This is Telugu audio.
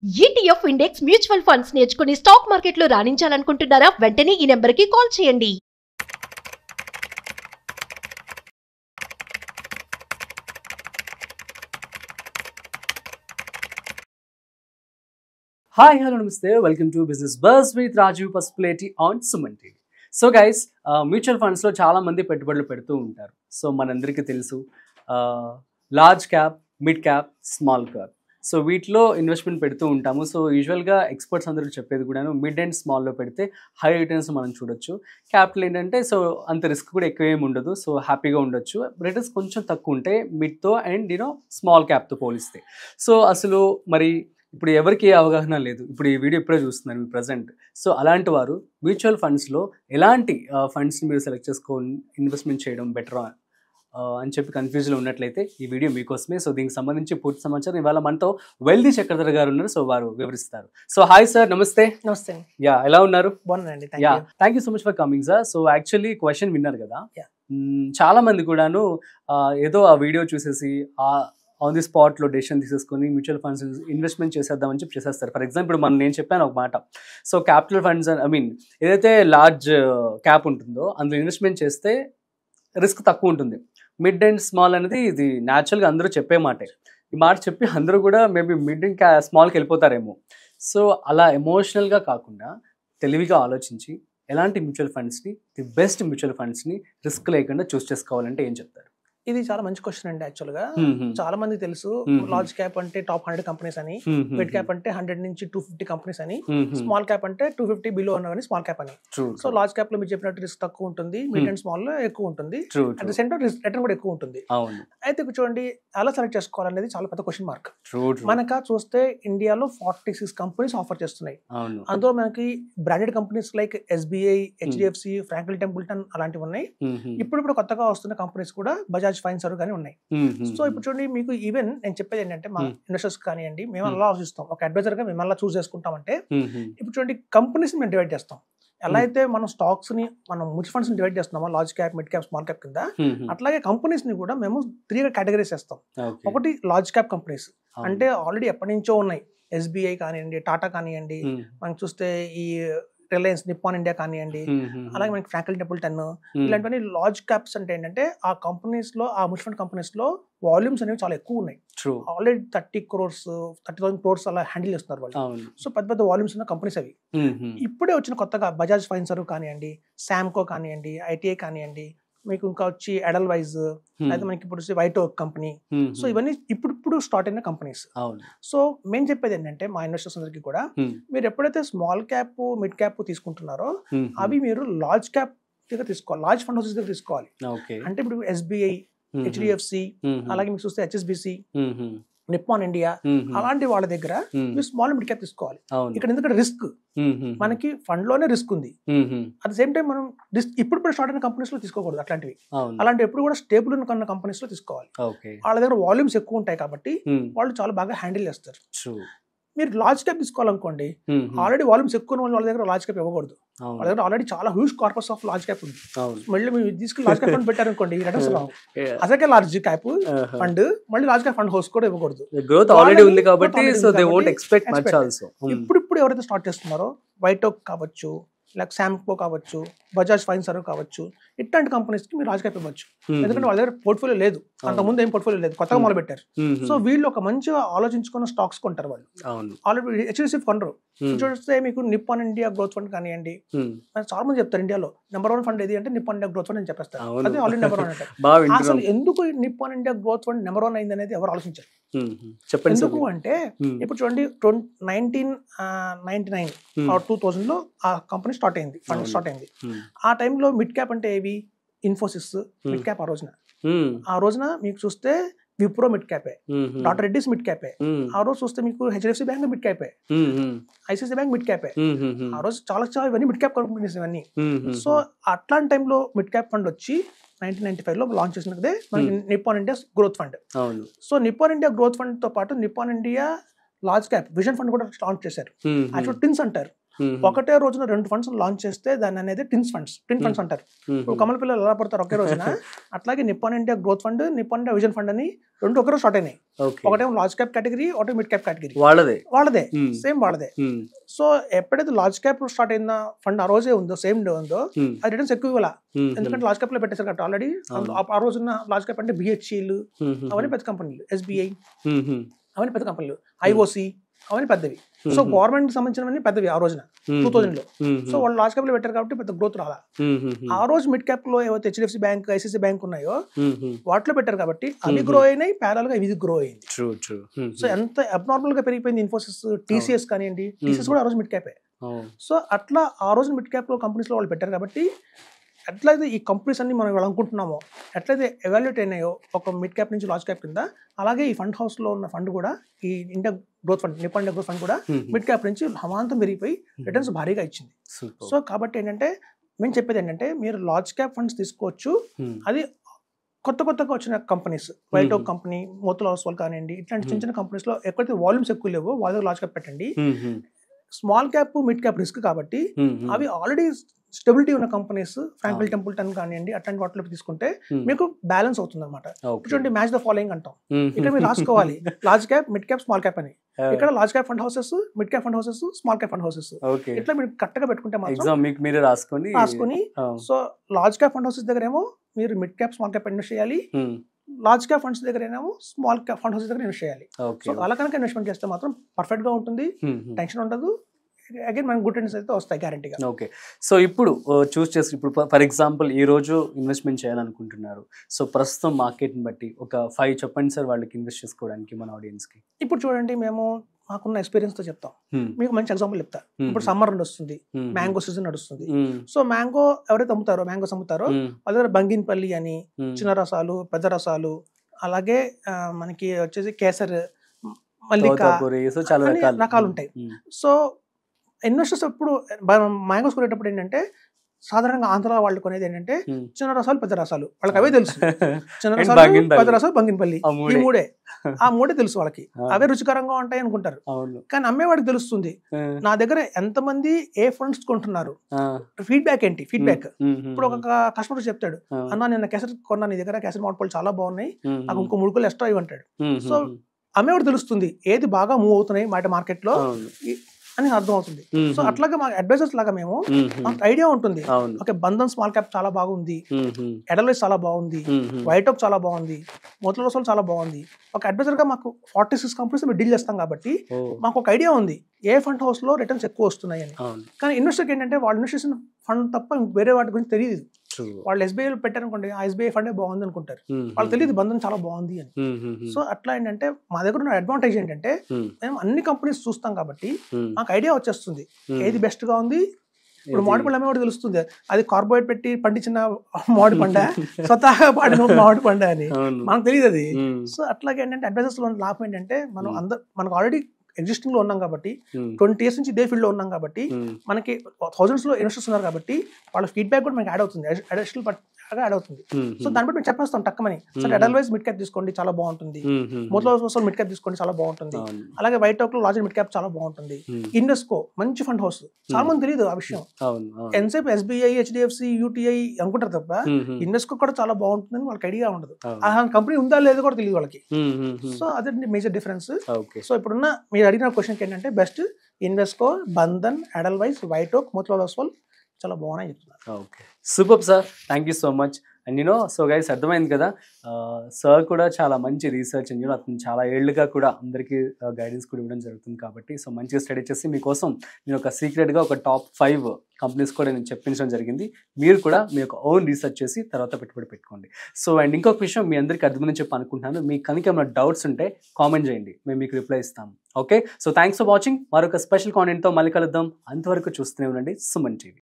ETF ఇండెక్స్ మ్యూచువల్ ఫండ్స్ నేర్చుకుని స్టాక్ మార్కెట్లో రాణించాలనుకుంటున్నారా? వెంటనే ఈ నెంబర్కి కాల్ చేయండి. Hi, hello, namaste. Welcome to Business Buzz with Rajiv Pasupuleti on Suman TV. So guys mutual ఫండ్స్లో చాలా మంది పెట్టుబడులు పెడుతూ ఉంటారు. సో మనందరికీ తెలుసు large cap, mid cap, small cap. So వీటిలో ఇన్వెస్ట్మెంట్ పెడుతూ ఉంటాము. సో యూజువల్గా ఎక్స్పర్ట్స్ అందరూ చెప్పేది కూడాను మిడ్ అండ్ స్మాల్లో పెడితే హై రిటర్న్స్ మనం చూడొచ్చు. క్యాపిటల్ ఏంటంటే సో అంత రిస్క్ కూడా ఎక్కువ ఏమి ఉండదు. సో హ్యాపీగా ఉండొచ్చు. రిటర్న్స్ కొంచెం తక్కువ ఉంటాయి మిడ్తో అండ్ స్మాల్ క్యాప్తో పోలిస్తే. సో అసలు మరి ఇప్పుడు ఎవరికి ఏ అవగాహన లేదు. ఇప్పుడు ఈ వీడియో ఇప్పుడే చూస్తున్నారు మీ ప్రజెంట్. సో అలాంటి వారు మ్యూచువల్ ఫండ్స్లో ఎలాంటి ఫండ్స్ని మీరు సెలెక్ట్ చేసుకొని ఇన్వెస్ట్మెంట్ చేయడం బెటర్ అని చెప్పి కన్ఫ్యూజన్లో ఉన్నట్లయితే ఈ వీడియో మీకోసమే. సో దీనికి సంబంధించి పూర్తి సమాచారం ఇవాళ మనతో వెల్దీ చక్రధర్ గారు ఉన్నారు. సో వారు వివరిస్తారు. సో హాయ్ సార్, నమస్తే. నమస్తే. యా, ఎలా ఉన్నారు? బాగున్నానండి. Yeah, thank you so much for coming sir. So actually question విన్నారు కదా, చాలా మంది కూడాను ఏదో ఆ వీడియో చూసేసి ఆన్ ది స్పాట్లో డెసిషన్ తీసేసుకొని మ్యూచువల్ ఫండ్స్ ఇన్వెస్ట్మెంట్ చేసేద్దామని చెప్పి చేసేస్తారు. ఫర్ ఎగ్జాంపుల్ మనం నేను చెప్పాను ఒక మాట. సో క్యాపిటల్ ఫండ్స్ ఏదైతే లార్జ్ క్యాప్ ఉంటుందో అందులో ఇన్వెస్ట్మెంట్ చేస్తే రిస్క్ తక్కువ ఉంటుంది. మిడ్ అండ్ స్మాల్ అనేది ఇది న్యాచురల్గా అందరూ చెప్పే మాటే. ఈ మాట చెప్పి అందరూ కూడా మేబీ మిడ్ అండ్ స్మాల్కి వెళ్ళిపోతారేమో. సో అలా ఎమోషనల్గా కాకుండా తెలివిగా ఆలోచించి ఎలాంటి మ్యూచువల్ ఫండ్స్ని, ది బెస్ట్ మ్యూచువల్ ఫండ్స్ని రిస్క్ లేకుండా చూస్ చేసుకోవాలంటే ఏం చెప్తారు? ఇది చాలా మంచి క్వశ్చన్ అండి. యాక్చువల్గా చాలా మంది తెలుసు లార్జ్ క్యాప్ అంటే టాప్ 100 కంపెనీస్ అని, మిడ్ క్యాప్ అంటే 100 నుంచి 250 కంపెనీస్ అని, స్మాల్ క్యాప్ అంటే 250 బిలో ఉన్నవని స్మాల్ క్యాప్ అని. సో లార్జ్ క్యాప్ లో మీరు చెప్పినట్టు రిస్క్ తక్కువ ఉంటుంది, మిడ్ అండ్ స్మాల్ లో ఎక్కువ ఉంటుంది, at the same time return కూడా ఎక్కువ ఉంటుంది. అయితే చూడండి ఎలా సెలెక్ట్ చేసుకోవాలనేది చాలా పెద్ద క్వశ్చన్ మార్క్. మనక చూస్తే ఇండియాలో 46 కంపెనీస్ ఆఫర్ చేస్తున్నాయి. అందులో మనకి branded companies like SBI, HDFC, Franklin Templeton అలాంటివి ఉన్నాయి. ఇప్పుడు కొత్తగా వస్తున్న కంపెనీస్ కూడా బజాజ్ ఫైనాన్స్ కానీ ఉన్నాయి. సో ఇప్పుడు చూడండి, మీకు ఈవెన్ నేను చెప్పేది ఏంటంటే మా ఇన్వెస్టర్స్ కానివ్వండి, మేము అలా ఆలోచిస్తాం, ఒక అడ్వైజర్ గా మేము అలా చూస్ చేసుకుంటామంటే ఇప్పుడు చూడండి కంపెనీస్ మేము డివైడ్ చేస్తాం. ఎలా అయితే మనం స్టాక్స్ ని మనం మ్యూచువల్ ఫండ్స్ డివైడ్ చేస్తున్నామో large cap, mid cap, small cap కింద, అట్లాగే కంపెనీస్ ని కూడా మేము 3 కేటగిరీస్ చేస్తాం. ఒకటి లార్జ్ క్యాప్ కంపెనీస్ అంటే ఆల్రెడీ ఎప్పటి నుంచో ఉన్నాయి. SBI కానివ్వండి, టాటా కానివ్వండి, మనం చూస్తే ఈ రిలయన్స్, నిప్పాన్ ఇండియా కానివ్వండి, అలాగే మనకి ఫ్రాంక్లిన్ టెంపుల్టన్, ఇలాంటివన్నీ లార్జ్ క్యాప్స్ అంటే ఏంటంటే ఆ కంపెనీస్ లో, ఆ మ్యూచువల్ ఫండ్ కంపెనీస్ లో వాల్యూమ్స్ అనేవి చాలా ఎక్కువ ఉన్నాయి. ఆల్రెడీ 30,000 crores అలా హ్యాండిల్ చేస్తున్నారు వాళ్ళు. సో పెద్ద పెద్ద వాల్యూమ్స్ ఉన్న కంపెనీస్ అవి. ఇప్పుడే వచ్చిన కొత్తగా బజాజ్ ఫైనాన్స్ కానివ్వండి, శాంకో కానివ్వండి, ITI కానివ్వండి, మీకు ఇంకా వచ్చి ఎడల్వైజ్, అయితే మనకి ఇప్పుడు వైటో కంపెనీ. సో ఇవన్నీ ఇప్పుడు స్టార్ట్ అయిన కంపెనీస్. సో మేము చెప్పేది ఏంటంటే మా ఇన్వెస్టర్స్ అందరికీ కూడా, మీరు ఎప్పుడైతే స్మాల్ క్యాప్, మిడ్ క్యాప్ తీసుకుంటున్నారో అవి మీరు లార్జ్ క్యాప్ దగ్గర తీసుకోవాలి, లార్జ్ ఫండ్ హౌసెస్ దగ్గర తీసుకోవాలి. అంటే ఇప్పుడు SBI, HDFC, అలాగే మీకు చూస్తే HSBC, నిప్పాన్ ఇండియా, అలాంటి వాళ్ళ దగ్గర మీరు స్మాల్ మిడ్ క్యాప్ తీసుకోవాలి. ఇక్కడ ఎందుకంటే రిస్క్ మనకి ఫండ్ లోనే రిస్క్ ఉంది. అట్ ద సేమ్ టైం మనం ఇప్పుడు స్టార్ట్ అయిన కంపెనీస్ లో తీసుకోకూడదు అట్లాంటివి. అలాంటి ఎప్పుడు కూడా స్టేబుల్ ఉన్న కంపెనీస్ లో తీసుకోవాలి. వాళ్ళ దగ్గర వాల్యూమ్స్ ఎక్కువ ఉంటాయి కాబట్టి వాళ్ళు చాలా బాగా హ్యాండిల్ చేస్తారు. మీరు లార్జ్ క్యాప్ తీసుకోవాలనుకోండి, ఆల్రెడీ వాల్యూమ్స్ ఎక్కువ ఉన్న వాళ్ళ దగ్గర లార్జ్ క్యాప్ ఇవ్వకూడదు. వాళ్ళ దగ్గర ఆల్రెడీ చాలా huge corpus of large cap ఉంది. మళ్ళీ మీరు తీసుకుని లార్జ్ క్యాప్ ఫండ్ పెట్టారనుకోండి, రిటర్న్స్ రావు. అసలకే లార్జ్ క్యాప్ ఫండ్ మళ్ళీ లార్జ్ క్యాప్ ఫండ్ హౌస్ కూడా ఇవ్వకూడదు. ఇప్పుడు ఎవరైతే స్టార్ట్ చేస్తున్నారో వైటోక్ కావచ్చు, లేక శాంకో కావచ్చు, బజాజ్ ఫైనాన్స్ కావచ్చు, ఇట్లాంటి కంపెనీస్ కి మీరు లార్జ్ క్యాప్ ఇవ్వచ్చు. ఎందుకంటే వాళ్ళ దగ్గర పోర్ట్ఫోలియో లేదు, అంతకుముందు ఏం పోర్ట్ఫోలియో లేదు, కొత్తగా మొదలు పెట్టారు. సో వీళ్ళు ఒక మంచిగా ఆలోచించుకున్న స్టాక్స్ కొంటారు వాళ్ళు. ఆల్రెడీ HDFC కొనరు. చూస్తే మీకు నిప్పాన్ ఇండియా గ్రోత్ ఫండ్ కానివ్వండి, చాలా మంది చెప్తారు ఇండియాలో నెంబర్ 1 ఫండ్ ఏది అంటే నిప్పాన్ ఇండియా గ్రోత్ ఫండ్ అని చెప్పేస్తారు. అదే ఆల్రెడీ నెంబర్ 1 అంటారు. అసలు ఎందుకు Nippon India growth fund number 1 అయింది అనేది ఎవరు ఆలోచించారు. ఎందుకు అంటే ఇప్పుడు చూడండి 1999 or 2000 లో ఆ కంపెనీ స్టార్ట్ అయింది, ఫండ్ స్టార్ట్ అయింది. ఆ టైంలో మిడ్ క్యాప్ అంటే ఏవి, ఇన్ఫోసిస్ మిడ్ క్యాప్. ఆ రోజున మీకు చూస్తే విప్రో మిడ్ క్యాపే, డాక్టర్ రెడ్డిస్ మిడ్ క్యాపే. ఆ రోజు చూస్తే మీకు HDFC బ్యాంక్ మిడ్ క్యాపే, ICICI బ్యాంక్ మిడ్ క్యాపే. ఆ రోజు చాలా ఇవన్నీ మిడ్ క్యాప్ కంపెనీస్ ఇవన్నీ. సో అట్లాంటి టైంలో మిడ్ క్యాప్ ఫండ్ వచ్చి 1995 లో లాంచ్ చేసినదే మనకి Nippon India growth fund. So Nippon India growth fund తో పాటు Nippon India large cap vision fund కూడా లాంచ్ చేశారు. యాక్చువల్ ట్విన్స్ అంటారు. ఒకటే రోజున 2 ఫండ్స్ లాంచ్ చేస్తే దాన్ని అనేది టిన్ ఫండ్స్ అంటారు. ఇప్పుడు కమల పిల్లలు ఎలా పడతారు ఒకే రోజున, అట్లాగే Nippon India growth fund, Nippon India vision fund అని 2 ఒకే రోజు స్టార్ట్ అయినాయి. ఒకటేమో లార్జ్ క్యాప్ కేటగిరీ, ఒకటే మిడ్ క్యాప్ కేటగిరీ, వాళ్ళదే సేమ్ వాళ్ళదే. సో ఎప్పుడైతే లార్జ్ క్యాప్ స్టార్ట్ అయిన ఫండ్ ఆ రోజే ఉందో, సేమ్ డే ఉందో, అది రిటర్న్స్ ఎక్కువ ఇవ్వాల. ఎందుకంటే లార్జ్ క్యాప్ లో పెట్టేశారు కాబట్టి ఆల్రెడీ. ఆ రోజున లార్జ్ క్యాప్ అంటే బిహెచ్ఈలు అవన్నీ పెద్ద కంపెనీలు, ఎస్బీఐ అవన్నీ పెద్ద కంపెనీలు, ఐఓసి అవన్నీ పెద్దవి. సో గవర్నమెంట్ కి సంబంధించినవన్నీ పెద్దవి ఆ రోజున 2000 లో. సో వాళ్ళు లార్జ్ క్యాప్ లో పెట్టారు కాబట్టి పెద్ద గ్రోత్ రాలా. ఆ రోజు మిడ్ క్యాప్ లో ఏవైతే హెచ్డిఎఫ్సి బ్యాంక్, ఐసిఐసి బ్యాంక్ ఉన్నాయో వాటిలో పెట్టారు కాబట్టి అవి గ్రో అయినాయి, ప్యారల్ గా ఇది గ్రో అయింది. సో ఎంత అబ్నార్మల్ గా పెరిగిపోయింది ఇన్ఫోసిస్, టీసీఎస్ కానివ్వండి, టీసీఎస్ కూడా ఆ రోజు మిడ్ క్యాపే. సో అట్లా ఆ రోజు మిడ్ క్యాప్ లో కంపెనీస్ లో వాళ్ళు పెట్టారు కాబట్టి ఎట్లయితే ఈ కంపెనీస్ అన్ని మనం అనుకుంటున్నామో, ఎట్లయితే ఎవాల్యుయేట్ అయినాయో ఒక మిడ్ క్యాప్ నుంచి లార్జ్ క్యాప్ కింద, అలాగే ఈ ఫండ్ హౌస్ లో ఉన్న ఫండ్ కూడా, ఈ India growth fund, Nippon India growth fund కూడా మిడ్ క్యాప్ నుంచి హమాంతం పెరిగిపోయి రిటర్న్స్ భారీగా ఇచ్చింది. సో కాబట్టి ఏంటంటే మేము చెప్పేది ఏంటంటే, మీరు లార్జ్ క్యాప్ ఫండ్స్ తీసుకోవచ్చు. అది కొత్తగా వచ్చిన కంపెనీస్, వైట్ ఓక్ కంపెనీ, మోతిలాల్ ఓస్వాల్ కానివ్వండి, ఇట్లాంటి చిన్న కంపెనీస్ లో ఎక్కడైతే వాల్యూమ్స్ ఎక్కువ లేవో వాళ్ళ లార్జ్ క్యాప్ పెట్టండి. Small cap, mid cap risk కాబట్టి అవి ఆల్రెడీ స్టెబిలిటీ ఉన్న కంపెనీస్, ఫ్రాంక్లిన్ టెంపుల్టన్ కానివ్వండి, అట్లాంటి వాటిలో తీసుకుంటే మీకు బ్యాలెన్స్ అవుతుంది అనమాట. చూడండి, మ్యాచ్ ద ఫాలోయింగ్ అంటాం. ఇక్కడ మీరు రాసుకోవాలి large cap, mid cap, small cap అని. ఇక్కడ large cap fund houses, mid cap fund houses, small cap fund houses, ఇట్లా మీరు కరెక్ట్ గా పెట్టుకుంటే మాత్రం రాసుకొని, so large cap fund houses దగ్గర ఏమో మీరు mid cap, small cap invest చేయాలి. లార్జ్ క్యాప్ ఫండ్స్ దగ్గర ఏమో స్మాల్ క్యాప్ ఫండ్ హౌసెస్ దగ్గర ఇన్వెస్ట్ చేయాలి. సో అలా కనుక ఇన్వెస్ట్మెంట్ చేస్తే మాత్రం పర్ఫెక్ట్ గా ఉంటుంది, టెన్షన్ ఉండదు. అగైన్ మనకి గుడ్ రిటర్న్స్ అయితే వస్తాయి గ్యారంటీగా. ఓకే, సో ఇప్పుడు చూస్ చేసి, ఇప్పుడు ఫర్ ఎగ్జాంపుల్ ఈ రోజు ఇన్వెస్ట్మెంట్ చేయాలనుకుంటున్నారు. సో ప్రస్తుతం మార్కెట్ని బట్టి ఒక 5 చెప్పండి సార్ వాళ్ళకి ఇన్వెస్ట్ చేసుకోవడానికి మన ఆడియన్స్ కి. ఇప్పుడు చూడండి, మేము మాకున్న ఎక్స్పీరియన్స్ తో చెప్తాం. మీకు మంచి ఎగ్జాంపుల్ చెప్తా. ఇప్పుడు సమ్మర్ వస్తుంది, మ్యాంగో సీజన్ నడుస్తుంది. సో మ్యాంగో ఎవరైతే అమ్ముతారో, మ్యాంగోస్ అమ్ముతారో వాళ్ళ దగ్గర బంగిన్పల్లి అని చిన్న రసాలు, పెద్ద రసాలు, అలాగే మనకి వచ్చేసి కేసర్, మల్లిక, చాలా రకాలు ఉంటాయి. సో ఇన్వెస్టర్స్ ఎప్పుడు మ్యాంగోస్ కొనేటప్పుడు ఏంటంటే, సాధారణంగా ఆంధ్ర వాళ్ళు కొనేది ఏంటంటే చిన్న రసాలు, పెద్ద రసాలు. వాళ్ళకి అవే తెలుసు. చిన్న రసాలు, పెద్ద రసాలు, బంగిన్పల్లి, ఈ మూడే తెలుసు వాళ్ళకి. అవే రుచికరంగా ఉంటాయి అనుకుంటారు. కానీ అమ్మేవాడికి తెలుస్తుంది నా దగ్గర ఎంతమంది ఏ ఫండ్స్ కొంటున్నారు, ఫీడ్బ్యాక్ ఏంటి. ఫీడ్బ్యాక్ ఇప్పుడు ఒక కస్టమర్ చెప్తాడు, అన్నా నిన్న కేసర్ కొన్నా, నీ దగ్గర కేసర్ మామిడిపళ్ళు చాలా బాగున్నాయి, నాకు ఇంకో 3 కిలోలు ఎక్స్ట్రా ఇవ్వంటాడు. సో అమ్మేవాడు తెలుస్తుంది ఏది బాగా మూవ్ అవుతున్నాయి మార్కెట్ లో అని అర్థం అవుతుంది. సో అట్లాగే మా అడ్వైజర్స్ లాగా మేము మాకు ఐడియా ఉంటుంది. ఓకే, బంధన్ స్మాల్ క్యాప్ చాలా బాగుంది, ఎడల్వైస్ చాలా బాగుంది, వైట్ ఓక్ చాలా బాగుంది, మోతిలాల్ ఓస్వాల్ చాలా బాగుంది. ఒక అడ్వైజర్ గా మాకు 46 కంపెనీస్ మేము డీల్ చేస్తాం కాబట్టి మాకు ఒక ఐడియా ఉంది ఏ ఫండ్ హౌస్ లో రిటర్న్స్ ఎక్కువ వస్తున్నాయి అని. కానీ ఇన్వెస్టర్కి ఏంటంటే వాళ్ళు ఇన్వెస్ట్ చేసిన ఫండ్ తప్ప వేరే వాటి గురించి తెలియదు. వాళ్ళు ఎస్బీఐ పెట్టారనుకోండి, ఆ ఎస్బీఐ ఫండే బాగుంది అనుకుంటారు, వాళ్ళు తెలియదు బంధన్ చాలా బాగుంది అని. సో అట్లా ఏంటంటే మా దగ్గర ఉన్న అడ్వాంటేజ్ ఏంటంటే మేము అన్ని కంపెనీస్ చూస్తాం కాబట్టి మాకు ఐడియా వచ్చేస్తుంది ఏది బెస్ట్ గా ఉంది. ఇప్పుడు మామిడి పండు అమ్మేవాడు తెలుస్తుంది అది కార్బోహైడ్రేట్ పెట్టి పండించిన మామిడి పండ, స్వతహాగా పాడిన మామిడి పండ అని మనకు తెలియదు అది. సో అట్లాగే ఏంటంటే అడ్వైజర్స్ లో లాభం ఏంటంటే మనకు ఆల్రెడీ ఎగ్జిస్టింగ్ లో ఉన్నాం కాబట్టి, 20 years నుంచి ఇదే ఫీల్డ్ లో ఉన్నాం కాబట్టి, మనకి థౌసండ్స్ లో ఇన్వెస్టర్స్ ఉన్నారు కాబట్టి వాళ్ళ ఫీడ్బ్యాక్ కూడా మనకి యాడ్ అవుతుంది, అడిషనల్ యాడ్ అవుతుంది. సో దాన్ని బట్టి మేము చెప్పేస్తాం టక్కమని, సరే ఎడల్వైజ్ మిడ్ క్యాప్ తీసుకోండి చాలా బాగుంటుంది, మోతిలాల్ ఓస్వాల్ మిడ్ క్యాప్ తీసుకోండి చాలా బాగుంటుంది, అలాగే వైట్ ఓక్ లో లార్జ్ మిడ్ క్యాప్ చాలా బాగుంటుంది, ఇన్వెస్కో మంచి ఫండ్ హౌస్. చాలా మంది తెలియదు ఆ విషయం. ఎంతసేపు ఎస్బీఐ, హెచ్డిఎఫ్సి, యూటీఐ అనుకుంటారు తప్ప ఇన్వెస్కో కూడా చాలా బాగుంటుందని వాళ్ళకి ఐడియా ఉండదు. ఆ కంపెనీ ఉందా లేదో కూడా తెలియదు వాళ్ళకి. సో అదే మేజర్ డిఫరెన్స్. సో ఇప్పుడున్న మీరు అడిగిన క్వశ్చన్ ఏంటంటే బెస్ట్ ఇన్వెస్కో, బంధన్, ఎడల్వైజ్, వైట్ ఓక్, మోతిలాల్ ఓస్వాల్ చాలా బాగున్నాయి చెప్తున్నారు. Okay, super sir, thank you so much. And so guys అర్థమైంది కదా, సార్ కూడా చాలా మంచి రీసెర్చ్ అండ్ అతను చాలా ఏళ్ళుగా కూడా అందరికీ గైడెన్స్ కూడా ఇవ్వడం జరుగుతుంది కాబట్టి, సో మంచిగా స్టడీ చేసి మీకోసం నేను ఒక సీక్రెట్గా ఒక టాప్ 5 కంపెనీస్ కూడా నేను చెప్పించడం జరిగింది. మీరు కూడా మీ యొక్క ఓన్ రీసెర్చ్ చేసి తర్వాత పెట్టుబడి పెట్టుకోండి. సో అండ్ ఇంకొక విషయం మీ అందరికీ అర్థమని చెప్పి అనుకుంటున్నాను, మీకు కనుక ఏమైనా డౌట్స్ ఉంటే కామెంట్ చేయండి, మేము మీకు రిప్లై ఇస్తాము. Okay, so thanks for watching. మరొక స్పెషల్ కాంటెంట్తో మళ్ళీ కలుద్దాం. అంతవరకు చూస్తూనే ఉండండి సుమన్ టీవీ.